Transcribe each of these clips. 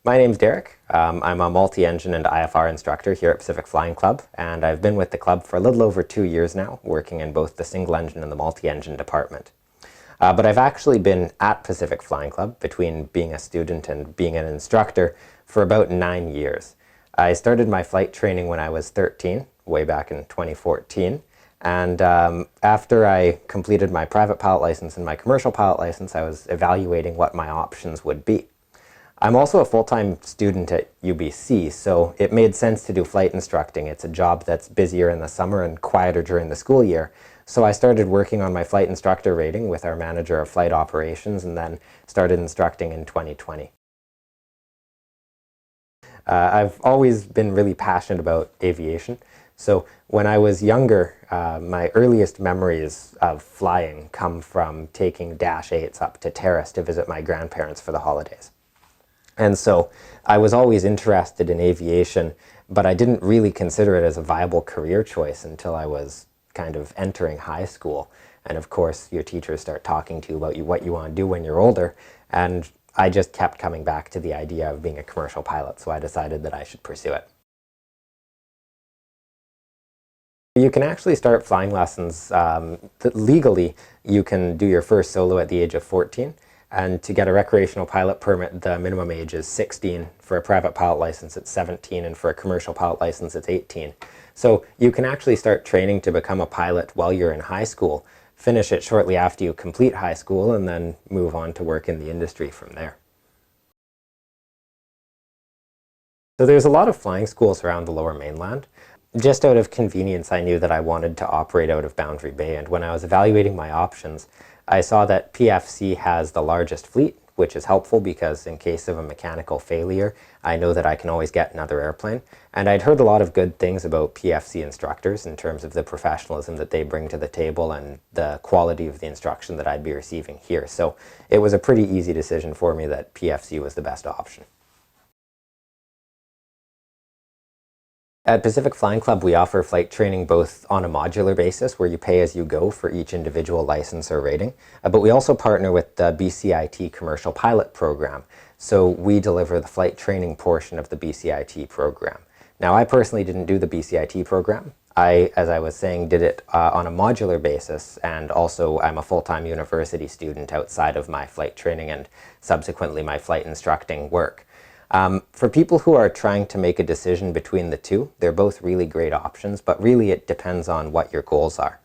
My name's Derek. I'm a multi-engine and IFR instructor here at Pacific Flying Club, and I've been with the club for a little over 2 years now, working in both the single engine and the multi-engine department. But I've actually been at Pacific Flying Club between being a student and being an instructor for about 9 years. I started my flight training when I was 13, way back in 2014. And after I completed my private pilot license and my commercial pilot license, I was evaluating what my options would be. I'm also a full-time student at UBC, so it made sense to do flight instructing. It's a job that's busier in the summer and quieter during the school year. So I started working on my flight instructor rating with our manager of flight operations and then started instructing in 2020. I've always been really passionate about aviation. So when I was younger, my earliest memories of flying come from taking Dash 8s up to Terrace to visit my grandparents for the holidays. And so I was always interested in aviation, but I didn't really consider it as a viable career choice until I was kind of entering high school. And of course, your teachers start talking to you about what you want to do when you're older. And I just kept coming back to the idea of being a commercial pilot, so I decided that I should pursue it. You can actually start flying lessons legally. You can do your first solo at the age of 14. And to get a recreational pilot permit, the minimum age is 16. For a private pilot license, it's 17. And for a commercial pilot license, it's 18. So you can actually start training to become a pilot while you're in high school, finish it shortly after you complete high school, and then move on to work in the industry from there. So there's a lot of flying schools around the Lower Mainland. Just out of convenience, I knew that I wanted to operate out of Boundary Bay, and when I was evaluating my options, I saw that PFC has the largest fleet, which is helpful because in case of a mechanical failure, I know that I can always get another airplane. And I'd heard a lot of good things about PFC instructors in terms of the professionalism that they bring to the table and the quality of the instruction that I'd be receiving here. So it was a pretty easy decision for me that PFC was the best option. At Pacific Flying Club, we offer flight training both on a modular basis, where you pay as you go for each individual license or rating, but we also partner with the BCIT Commercial Pilot Program. So we deliver the flight training portion of the BCIT program. Now, I personally didn't do the BCIT program. As I was saying, did it on a modular basis, and also I'm a full-time university student outside of my flight training and subsequently my flight instructing work. For people who are trying to make a decision between the two, they're both really great options, but really it depends on what your goals are.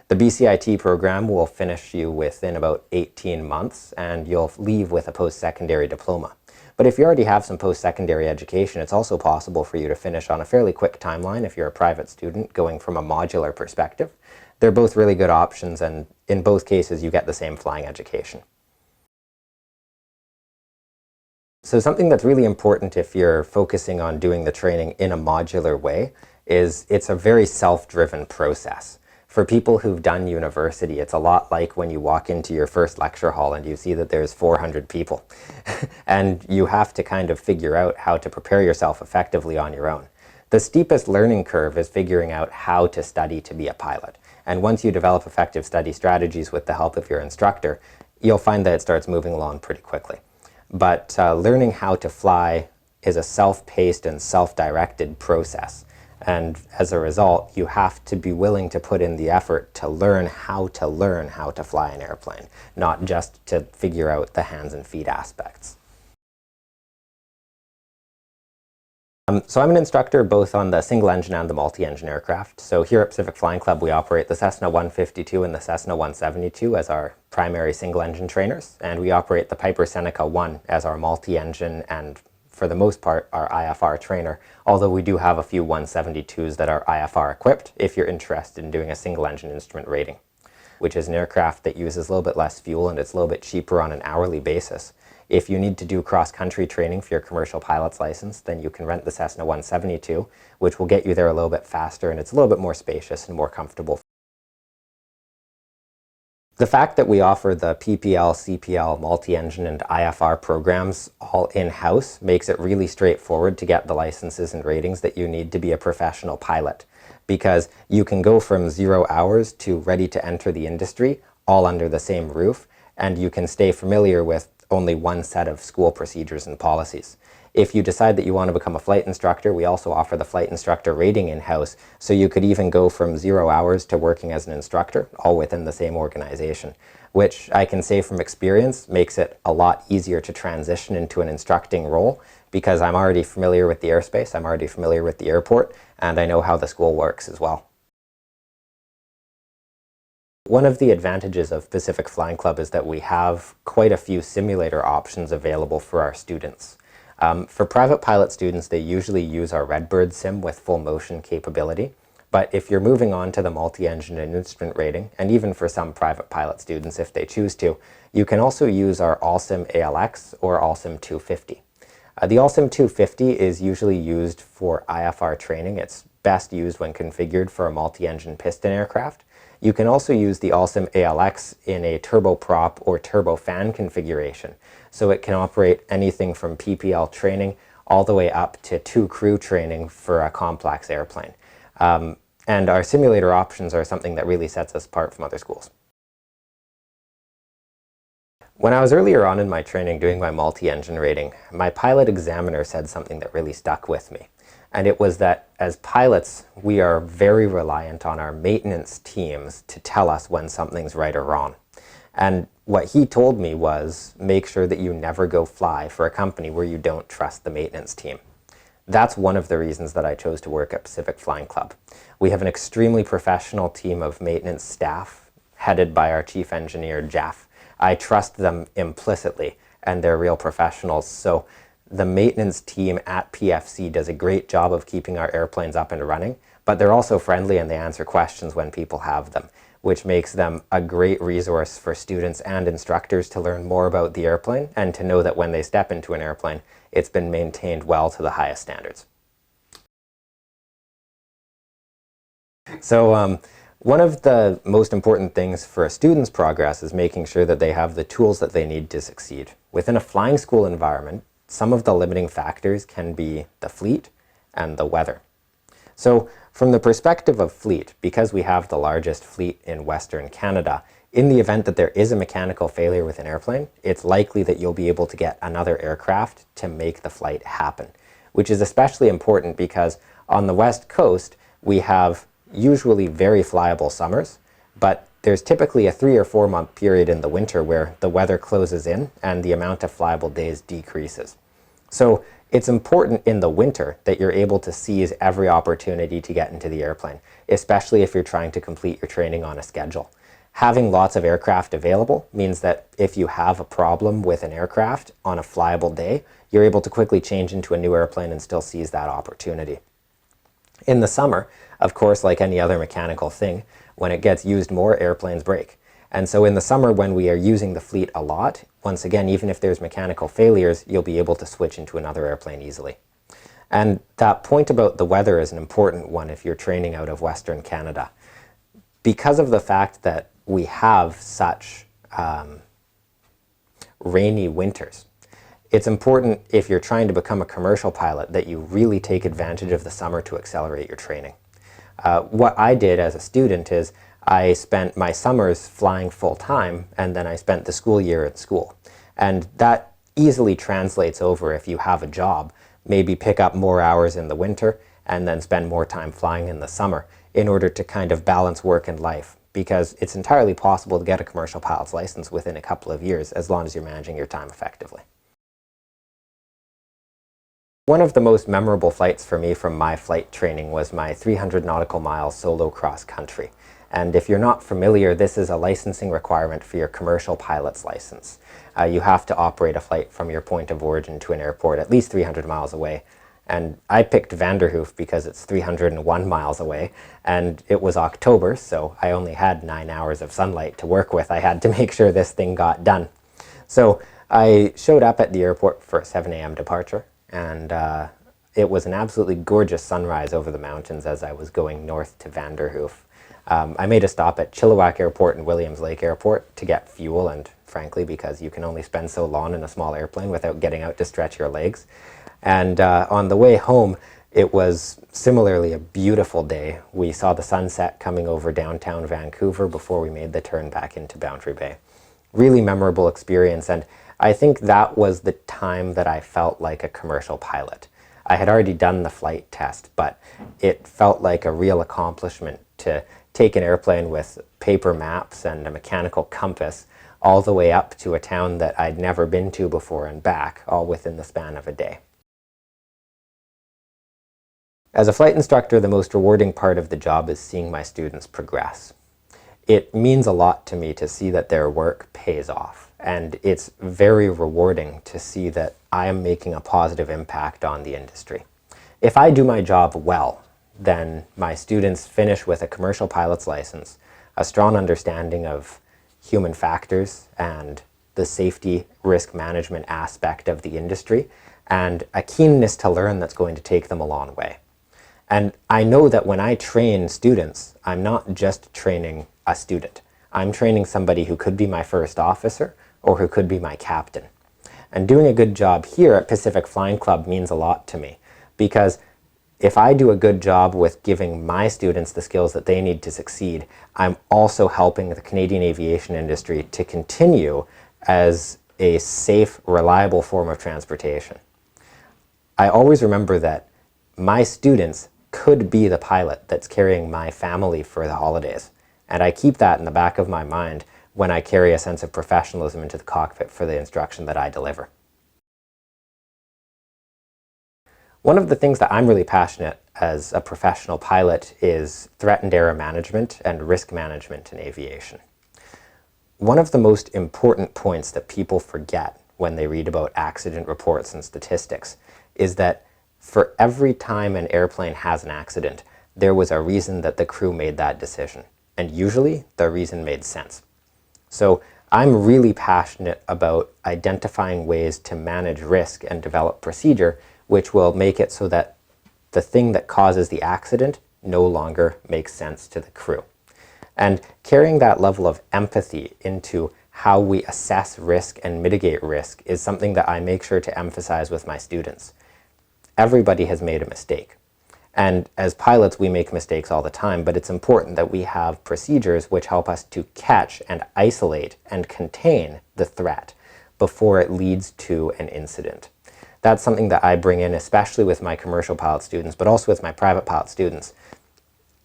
The BCIT program will finish you within about 18 months, and you'll leave with a post-secondary diploma. But if you already have some post-secondary education, it's also possible for you to finish on a fairly quick timeline if you're a private student going from a modular perspective. They're both really good options, and in both cases you get the same flying education. So something that's really important if you're focusing on doing the training in a modular way is it's a very self-driven process. For people who've done university, it's a lot like when you walk into your first lecture hall and you see that there's 400 people. And you have to kind of figure out how to prepare yourself effectively on your own. The steepest learning curve is figuring out how to study to be a pilot. And once you develop effective study strategies with the help of your instructor, you'll find that it starts moving along pretty quickly. But learning how to fly is a self-paced and self-directed process. And as a result, you have to be willing to put in the effort to learn how to fly an airplane, not just to figure out the hands and feet aspects. So I'm an instructor both on the single engine and the multi-engine aircraft. So here at Pacific Flying Club, we operate the Cessna 152 and the Cessna 172 as our primary single engine trainers, and we operate the Piper Seneca 1 as our multi-engine and, for the most part, our IFR trainer, although we do have a few 172s that are IFR equipped if you're interested in doing a single engine instrument rating, which is an aircraft that uses a little bit less fuel and it's a little bit cheaper on an hourly basis. If you need to do cross-country training for your commercial pilot's license, then you can rent the Cessna 172, which will get you there a little bit faster, and it's a little bit more spacious and more comfortable. The fact that we offer the PPL, CPL, multi-engine, and IFR programs all in-house makes it really straightforward to get the licenses and ratings that you need to be a professional pilot, because you can go from 0 hours to ready to enter the industry all under the same roof, and you can stay familiar with only one set of school procedures and policies. If you decide that you want to become a flight instructor, we also offer the flight instructor rating in-house, so you could even go from 0 hours to working as an instructor, all within the same organization, which I can say from experience makes it a lot easier to transition into an instructing role, because I'm already familiar with the airspace, I'm already familiar with the airport, and I know how the school works as well. One of the advantages of Pacific Flying Club is that we have quite a few simulator options available for our students. For private pilot students, they usually use our Redbird sim with full motion capability. But if you're moving on to the multi-engine and instrument rating, and even for some private pilot students if they choose to, you can also use our ALSIM ALX or ALSIM 250. The ALSIM 250 is usually used for IFR training. It's best used when configured for a multi-engine piston aircraft. You can also use the ALSIM ALX in a turboprop or turbofan configuration. So it can operate anything from PPL training all the way up to 2 crew training for a complex airplane. And our simulator options are something that really sets us apart from other schools. When I was earlier on in my training doing my multi-engine rating, my pilot examiner said something that really stuck with me. And it was that as pilots, we are very reliant on our maintenance teams to tell us when something's right or wrong. And what he told me was, make sure that you never go fly for a company where you don't trust the maintenance team. That's one of the reasons that I chose to work at Pacific Flying Club. We have an extremely professional team of maintenance staff, headed by our chief engineer, Jeff. I trust them implicitly, and they're real professionals. So the maintenance team at PFC does a great job of keeping our airplanes up and running, but they're also friendly and they answer questions when people have them, which makes them a great resource for students and instructors to learn more about the airplane and to know that when they step into an airplane, it's been maintained well to the highest standards. So one of the most important things for a student's progress is making sure that they have the tools that they need to succeed. Within a flying school environment, some of the limiting factors can be the fleet and the weather. So from the perspective of fleet, because we have the largest fleet in Western Canada, in the event that there is a mechanical failure with an airplane, it's likely that you'll be able to get another aircraft to make the flight happen, which is especially important because on the West Coast, we have usually very flyable summers, but there's typically a 3 or 4 month period in the winter where the weather closes in and the amount of flyable days decreases. So it's important in the winter that you're able to seize every opportunity to get into the airplane, especially if you're trying to complete your training on a schedule. Having lots of aircraft available means that if you have a problem with an aircraft on a flyable day, you're able to quickly change into a new airplane and still seize that opportunity. In the summer, of course, like any other mechanical thing, when it gets used more, airplanes break. And so in the summer when we are using the fleet a lot, once again, even if there's mechanical failures, you'll be able to switch into another airplane easily. And that point about the weather is an important one if you're training out of Western Canada. Because of the fact that we have such rainy winters, it's important if you're trying to become a commercial pilot that you really take advantage of the summer to accelerate your training. What I did as a student is I spent my summers flying full-time, and then I spent the school year at school. And that easily translates over if you have a job. Maybe pick up more hours in the winter and then spend more time flying in the summer in order to kind of balance work and life, because it's entirely possible to get a commercial pilot's license within a couple of years as long as you're managing your time effectively. One of the most memorable flights for me from my flight training was my 300 nautical miles solo cross country. And if you're not familiar, this is a licensing requirement for your commercial pilot's license. You have to operate a flight from your point of origin to an airport at least 300 miles away. And I picked Vanderhoof because it's 301 miles away, and it was October, so I only had 9 hours of sunlight to work with. I had to make sure this thing got done. So I showed up at the airport for a 7 a.m. departure, and it was an absolutely gorgeous sunrise over the mountains as I was going north to Vanderhoof. I made a stop at Chilliwack Airport and Williams Lake Airport to get fuel, and frankly because you can only spend so long in a small airplane without getting out to stretch your legs. And on the way home, it was similarly a beautiful day. We saw the sunset coming over downtown Vancouver before we made the turn back into Boundary Bay. Really memorable experience, and I think that was the time that I felt like a commercial pilot. I had already done the flight test, but it felt like a real accomplishment to take an airplane with paper maps and a mechanical compass all the way up to a town that I'd never been to before and back, all within the span of a day. As a flight instructor, the most rewarding part of the job is seeing my students progress. It means a lot to me to see that their work pays off, and it's very rewarding to see that I am making a positive impact on the industry. If I do my job well, then my students finish with a commercial pilot's license, a strong understanding of human factors and the safety risk management aspect of the industry, and a keenness to learn that's going to take them a long way. And I know that when I train students, I'm not just training a student. I'm training somebody who could be my first officer or who could be my captain. And doing a good job here at Pacific Flying Club means a lot to me, because if I do a good job with giving my students the skills that they need to succeed, I'm also helping the Canadian aviation industry to continue as a safe, reliable form of transportation. I always remember that my students could be the pilot that's carrying my family for the holidays. And I keep that in the back of my mind when I carry a sense of professionalism into the cockpit for the instruction that I deliver. One of the things that I'm really passionate as a professional pilot is threatened error management and risk management in aviation. One of the most important points that people forget when they read about accident reports and statistics is that for every time an airplane has an accident, there was a reason that the crew made that decision. And usually, the reason made sense. So I'm really passionate about identifying ways to manage risk and develop procedure which will make it so that the thing that causes the accident no longer makes sense to the crew. And carrying that level of empathy into how we assess risk and mitigate risk is something that I make sure to emphasize with my students. Everybody has made a mistake. And as pilots, we make mistakes all the time, but it's important that we have procedures which help us to catch and isolate and contain the threat before it leads to an incident. That's something that I bring in, especially with my commercial pilot students, but also with my private pilot students.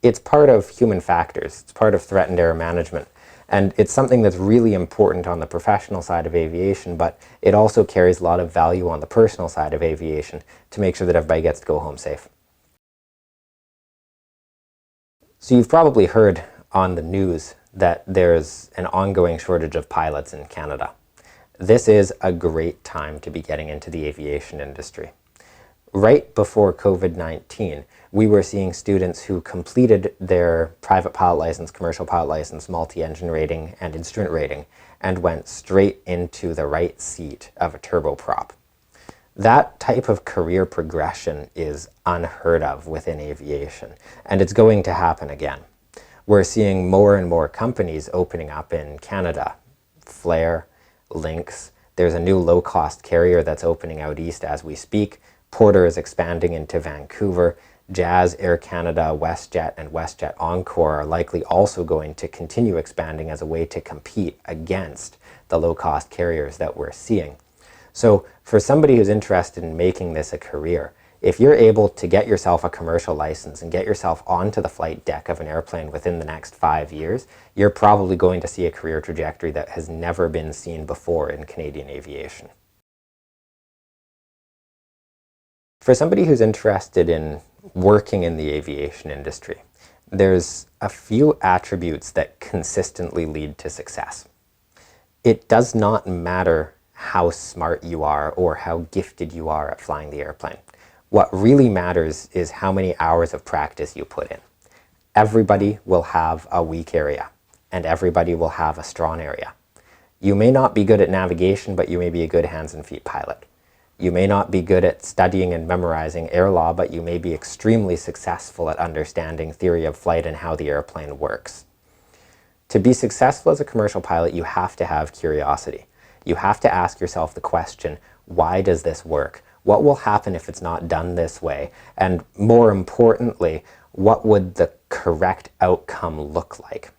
It's part of human factors. It's part of threatened error management. And it's something that's really important on the professional side of aviation, but it also carries a lot of value on the personal side of aviation to make sure that everybody gets to go home safe. So you've probably heard on the news that there's an ongoing shortage of pilots in Canada. This is a great time to be getting into the aviation industry. Right before COVID-19, we were seeing students who completed their private pilot license, commercial pilot license, multi-engine rating, and instrument rating, and went straight into the right seat of a turboprop. That type of career progression is unheard of within aviation, and it's going to happen again. We're seeing more and more companies opening up in Canada. Flair, Lynx, there's a new low-cost carrier that's opening out east as we speak. Porter is expanding into Vancouver. Jazz, Air Canada, WestJet, and WestJet Encore are likely also going to continue expanding as a way to compete against the low-cost carriers that we're seeing. So for somebody who's interested in making this a career, if you're able to get yourself a commercial license and get yourself onto the flight deck of an airplane within the next 5 years, you're probably going to see a career trajectory that has never been seen before in Canadian aviation. For somebody who's interested in working in the aviation industry, there's a few attributes that consistently lead to success. It does not matter how smart you are or how gifted you are at flying the airplane. What really matters is how many hours of practice you put in. Everybody will have a weak area, and everybody will have a strong area. You may not be good at navigation, but you may be a good hands and feet pilot. You may not be good at studying and memorizing air law, but you may be extremely successful at understanding theory of flight and how the airplane works. To be successful as a commercial pilot, you have to have curiosity. You have to ask yourself the question, why does this work? What will happen if it's not done this way? And more importantly, what would the correct outcome look like?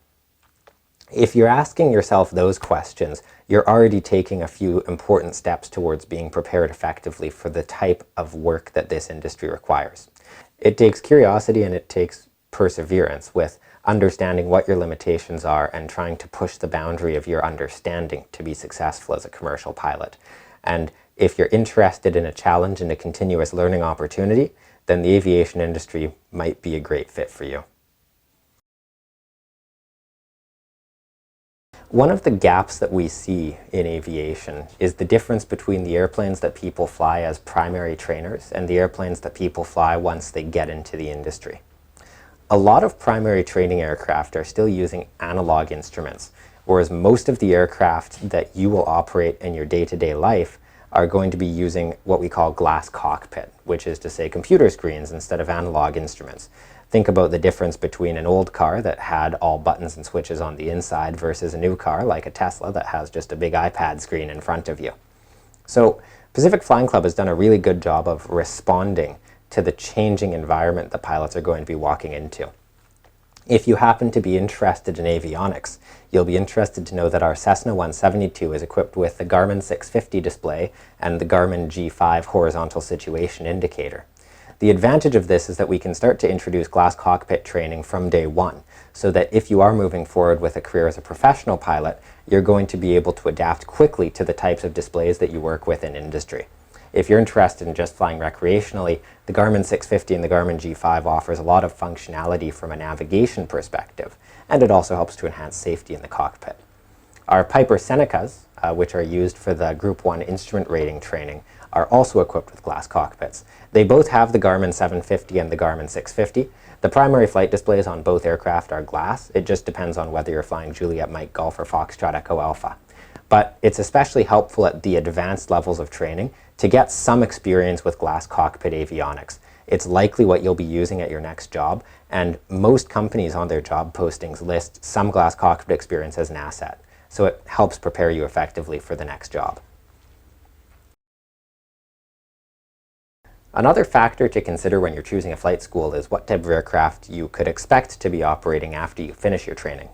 If you're asking yourself those questions, you're already taking a few important steps towards being prepared effectively for the type of work that this industry requires. It takes curiosity and it takes perseverance with understanding what your limitations are and trying to push the boundary of your understanding to be successful as a commercial pilot. And if you're interested in a challenge and a continuous learning opportunity, then the aviation industry might be a great fit for you. One of the gaps that we see in aviation is the difference between the airplanes that people fly as primary trainers and the airplanes that people fly once they get into the industry. A lot of primary training aircraft are still using analog instruments, whereas most of the aircraft that you will operate in your day-to-day life are going to be using what we call glass cockpit, which is to say computer screens instead of analog instruments. Think about the difference between an old car that had all buttons and switches on the inside versus a new car like a Tesla that has just a big iPad screen in front of you. So Pacific Flying Club has done a really good job of responding to the changing environment that pilots are going to be walking into. If you happen to be interested in avionics, you'll be interested to know that our Cessna 172 is equipped with the Garmin 650 display and the Garmin G5 horizontal situation indicator. The advantage of this is that we can start to introduce glass cockpit training from day one, so that if you are moving forward with a career as a professional pilot, you're going to be able to adapt quickly to the types of displays that you work with in industry. If you're interested in just flying recreationally, the Garmin 650 and the Garmin G5 offers a lot of functionality from a navigation perspective, and it also helps to enhance safety in the cockpit. Our Piper Senecas, which are used for the Group 1 instrument rating training, are also equipped with glass cockpits. They both have the Garmin 750 and the Garmin 650. The primary flight displays on both aircraft are glass. It just depends on whether you're flying Juliet Mike Golf or Foxtrot Echo Alpha. But it's especially helpful at the advanced levels of training to get some experience with glass cockpit avionics. It's likely what you'll be using at your next job, and most companies on their job postings list some glass cockpit experience as an asset. So it helps prepare you effectively for the next job. Another factor to consider when you're choosing a flight school is what type of aircraft you could expect to be operating after you finish your training.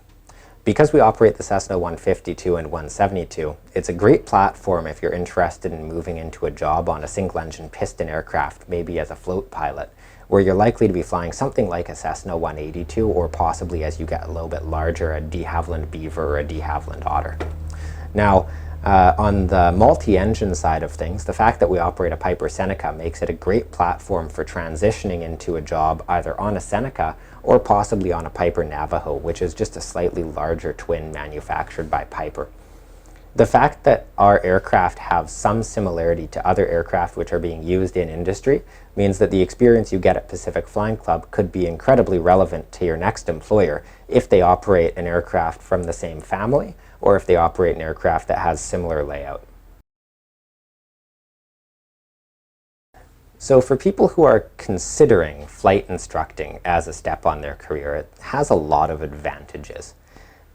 Because we operate the Cessna 152 and 172, it's a great platform if you're interested in moving into a job on a single-engine piston aircraft, maybe as a float pilot, where you're likely to be flying something like a Cessna 182 or possibly, as you get a little bit larger, a de Havilland Beaver or a de Havilland Otter. Now, on the multi-engine side of things, the fact that we operate a Piper Seneca makes it a great platform for transitioning into a job either on a Seneca or possibly on a Piper Navajo, which is just a slightly larger twin manufactured by Piper. The fact that our aircraft have some similarity to other aircraft which are being used in industry means that the experience you get at Pacific Flying Club could be incredibly relevant to your next employer if they operate an aircraft from the same family or if they operate an aircraft that has similar layout. So for people who are considering flight instructing as a step on their career, it has a lot of advantages.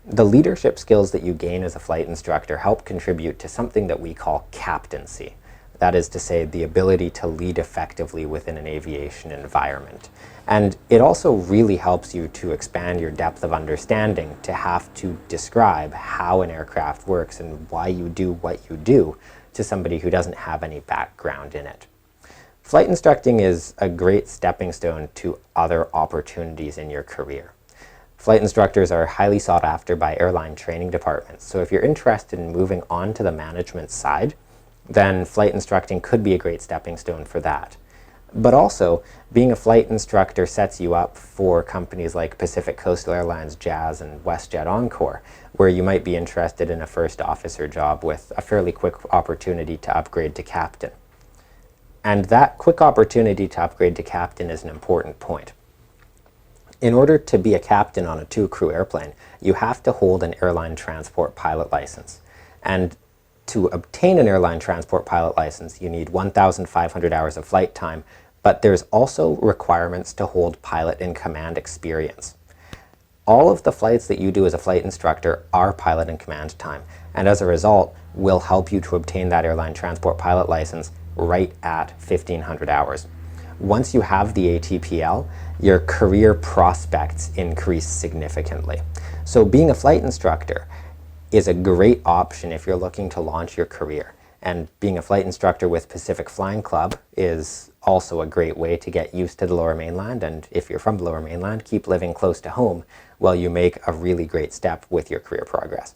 The leadership skills that you gain as a flight instructor help contribute to something that we call captaincy. That is to say, the ability to lead effectively within an aviation environment. And it also really helps you to expand your depth of understanding to have to describe how an aircraft works and why you do what you do to somebody who doesn't have any background in it. Flight instructing is a great stepping stone to other opportunities in your career. Flight instructors are highly sought after by airline training departments, so if you're interested in moving on to the management side, then flight instructing could be a great stepping stone for that. But also, being a flight instructor sets you up for companies like Pacific Coastal Airlines, Jazz, and WestJet Encore, where you might be interested in a first officer job with a fairly quick opportunity to upgrade to captain. And that quick opportunity to upgrade to captain is an important point. In order to be a captain on a two-crew airplane, you have to hold an airline transport pilot license. And to obtain an airline transport pilot license, you need 1,500 hours of flight time, but there's also requirements to hold pilot in command experience. All of the flights that you do as a flight instructor are pilot in command time, and as a result, will help you to obtain that airline transport pilot license right at 1,500 hours. Once you have the ATPL, your career prospects increase significantly. So being a flight instructor is a great option if you're looking to launch your career. And being a flight instructor with Pacific Flying Club is also a great way to get used to the Lower Mainland, and if you're from the Lower Mainland, keep living close to home while you make a really great step with your career progress.